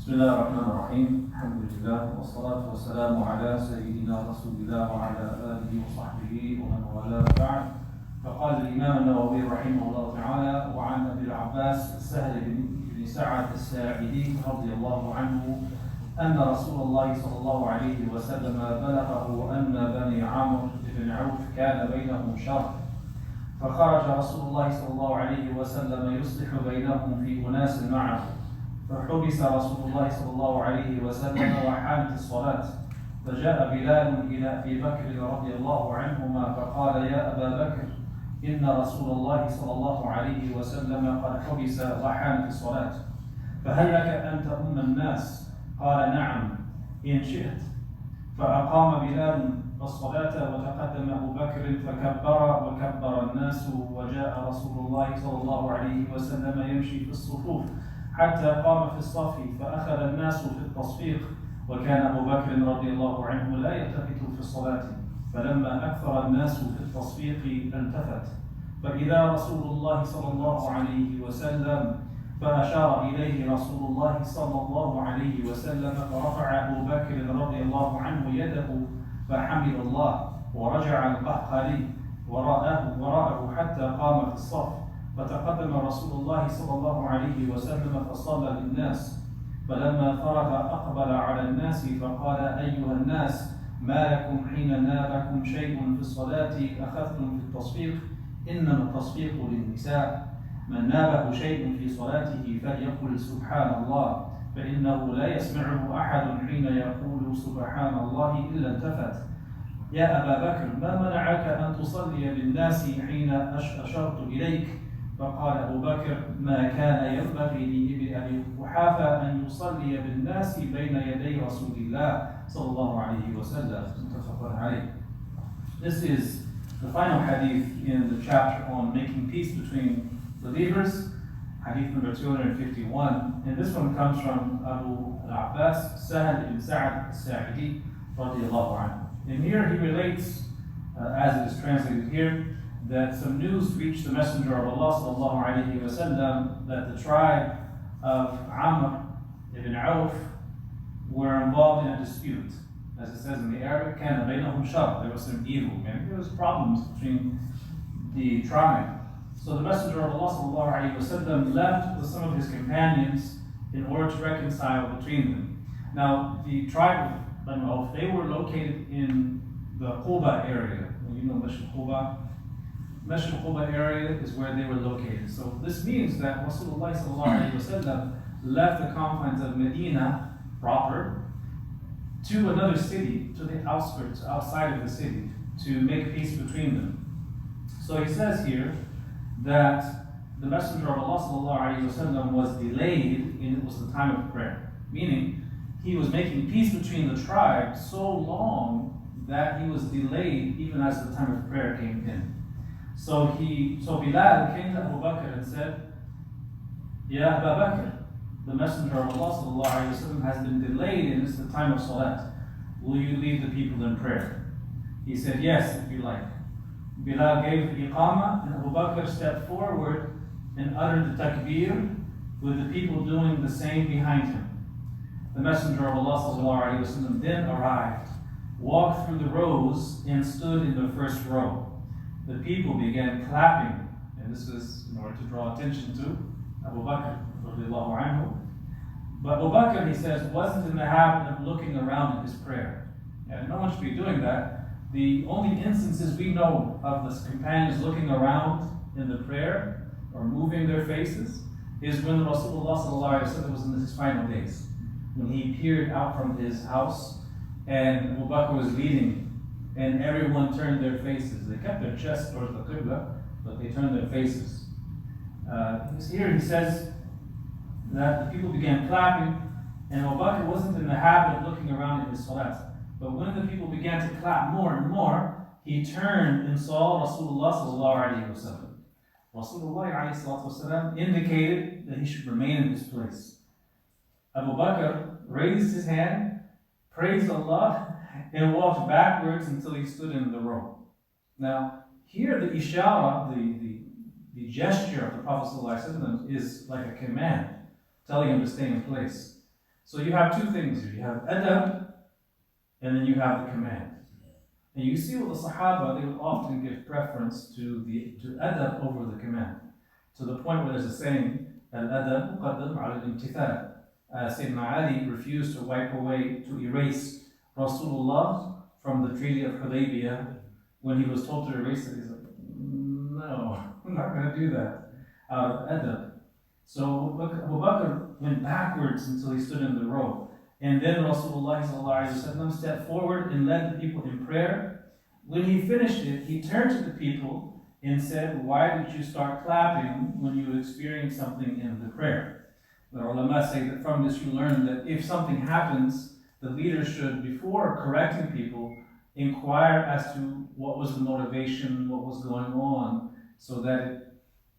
بسم الله الرحمن الرحيم الحمد لله والصلاة والسلام على سيدنا رسول الله وعلى آله وصحبه ومن والاه بعد. فقال الإمام النووي رحمه الله تعالى: وعن أبي العباس سهل بن سعد الساعدي رضي الله عنه أن رسول الله صلى الله عليه وسلم بلغه أن بني عمرو بن عوف كان بينهم شر، فخرج رسول الله صلى الله عليه وسلم يصلح بينهم في أناس معه، فحبس رسول الله صلى الله عليه وسلم وحانت الصلاة، فجاء بلال إلى أبي بكر رضي الله عنهما فقال: يا أبا بكر، إن رسول الله صلى الله عليه وسلم قد حبس وحانت الصلاة، فهل لك أن تؤم الناس؟ قال: نعم إن شئت. فأقام بلال الصلاة وتقدم أبو بكر فكبر وكبر الناس، وجاء رسول الله صلى الله عليه وسلم يمشي في الصفوف حتى قام في الصف، فأخذ الناس في التصفيق، وكان أبو بكر رضي الله عنه لا يلتفت في الصلاة، فلما أكثر الناس في التصفيق التفت، فإذا رسول الله صلى الله عليه وسلم، فأشار إليه رسول الله صلى الله عليه وسلم، فرفع أبو بكر رضي الله عنه يده فحمد الله ورجع القهقري وراءه حتى قام في الصف، فتقدم رسول الله صلى الله عليه وسلم فصلى للناس، فلما فرغ أقبل على الناس فقال: أيها الناس، ما لكم حين نابكم شيء في الصلاة أخذتم في التصفيق؟ إنما التصفيق للنساء، من نابه شيء في صلاته فليقل سبحان الله، فإنه لا يسمعه أحد حين يقول سبحان الله إلا التفت. يا أبا بكر، ما منعك أن تصلي بالناس حين أشرت إليك؟ فقال أبو بكر: ما كان ينبغي لابن أبي قحافة أن يصلي بالناس بين يدي رسول الله صلى الله عليه وسلم. متفق عليه. This is the final hadith in the chapter on making peace between believers, hadith number 251, and this one comes from Abu al-Abbas Sahal ibn Sa'd al-Sa'idi radiyallahu anhu. And here he relates, as it is translated here, that some news reached the Messenger of Allah sallallahu alayhi wa sallam that the tribe of Amr ibn Auf were involved in a dispute. As it says in the Arabic, كَانَ بَيْنَهُمْ شَرٌ, there was some evil, and there was problems between the tribe. So the Messenger of Allah sallallahu alayhi wa sallam left with some of his companions in order to reconcile between them. Now, the tribe of Banu Auf, they were located in the Quba area. You know Masjid Quba? Masjid Quba area is where they were located. So this means that Rasulullah sallallahu alayhi wa sallam left the confines of Medina proper to another city, to the outskirts, outside of the city, to make peace between them. So he says here that the Messenger of Allah sallallahu alayhi wa sallam was delayed, and it was the time of prayer. Meaning, he was making peace between the tribes so long that he was delayed even as the time of prayer came in. So Bilal came to Abu Bakr and said, Ya Abu Bakr, the Messenger of Allah sallallahu alayhi wa sallam has been delayed and it's the time of salat. Will you lead the people in prayer? He said, yes, if you like. Bilal gave the iqamah, and Abu Bakr stepped forward and uttered the takbir, with the people doing the same behind him. The Messenger of Allah sallallahu alayhi wa sallam then arrived, walked through the rows, and stood in the first row. The people began clapping, and this was in order to draw attention to Abu Bakr radiallahu anhu. But Abu Bakr, he says, wasn't in the habit of looking around in his prayer. And no one should be doing that. The only instances we know of the companions looking around in the prayer or moving their faces is when Rasulullah sallallahu alaihi wasallam was in his final days, when he peered out from his house and Abu Bakr was leading, and everyone turned their faces. They kept their chest towards the Qibla, but they turned their faces. Here he says that the people began clapping, and Abu Bakr wasn't in the habit of looking around in his salat. But when the people began to clap more and more, he turned and saw Rasulullah sallallahu alayhi wa sallam. Rasulullah alayhi salatu indicated that he should remain in his place. Abu Bakr raised his hand, praised Allah, and walked backwards until he stood in the row. Now, here the ishara, the gesture of the Prophet ﷺ is like a command, telling him to stay in place. So you have two things here. You have adab, and then you have the command. And you see with the Sahaba, they would often give preference to adab over the command. To the point where there's a saying, al-adab muqaddam ala al-imtithal. Sayyidina Ali refused to wipe away, to erase Rasulullah from the Treaty of Hudaybiyah. When he was told to erase it, he's like, no, I'm not going to do that. Out of adab. So look, Abu Bakr went backwards until he stood in the row. And then Rasulullah stepped forward and led the people in prayer. When he finished it, he turned to the people and said, why did you start clapping when you experienced something in the prayer? The ulama say that from this you learn that if something happens, the leader should, before correcting people, inquire as to what was the motivation, what was going on, so that it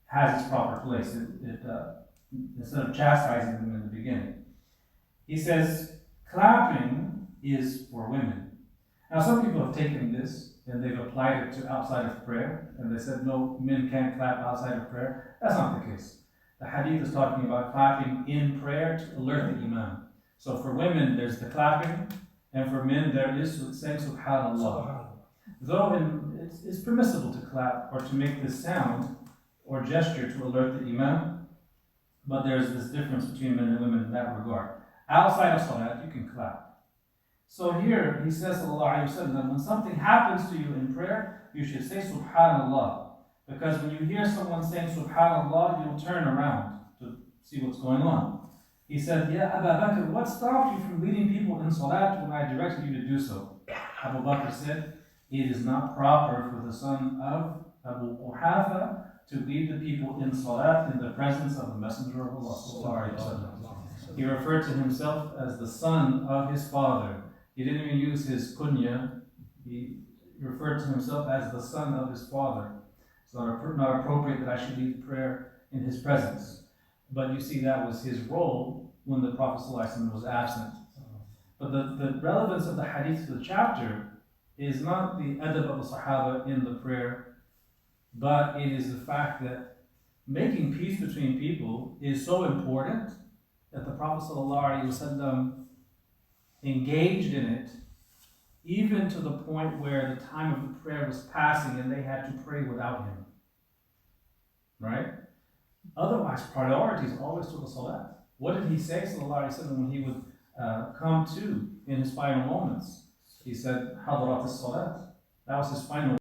has its proper place. Instead of chastising them in the beginning. He says, clapping is for women. Now some people have taken this and they've applied it to outside of prayer, and they said, no, men can't clap outside of prayer. That's not the case. The hadith is talking about clapping in prayer to alert the imam. So for women, there's the clapping, and for men, there is saying subhanallah. Though it's permissible to clap or to make this sound or gesture to alert the imam, but there's this difference between men and women in that regard. Outside of salat, you can clap. So here, he says, sallallahu alayhi wa sallam, when something happens to you in prayer, you should say subhanallah. Because when you hear someone saying subhanallah, you'll turn around to see what's going on. He said, Ya Abu Bakr, what stopped you from leading people in salat when I directed you to do so? Abu Bakr said, it is not proper for the son of Abu Quhafa to lead the people in salat in the presence of the Messenger of Allah. He referred to himself as the son of his father. He didn't even use his kunya. He referred to himself as the son of his father. It's not appropriate that I should lead prayer in his presence. But you see, that was his role when the Prophet ﷺ was absent. But the relevance of the hadith to the chapter is not the adab of the Sahaba in the prayer, but it is the fact that making peace between people is so important that the Prophet ﷺ engaged in it, even to the point where the time of the prayer was passing and they had to pray without him. Right? Otherwise, priority is always to the salat. What did he say, ﷺ, when he would come to in his final moments? He said, Hadarat as-salat. That was his final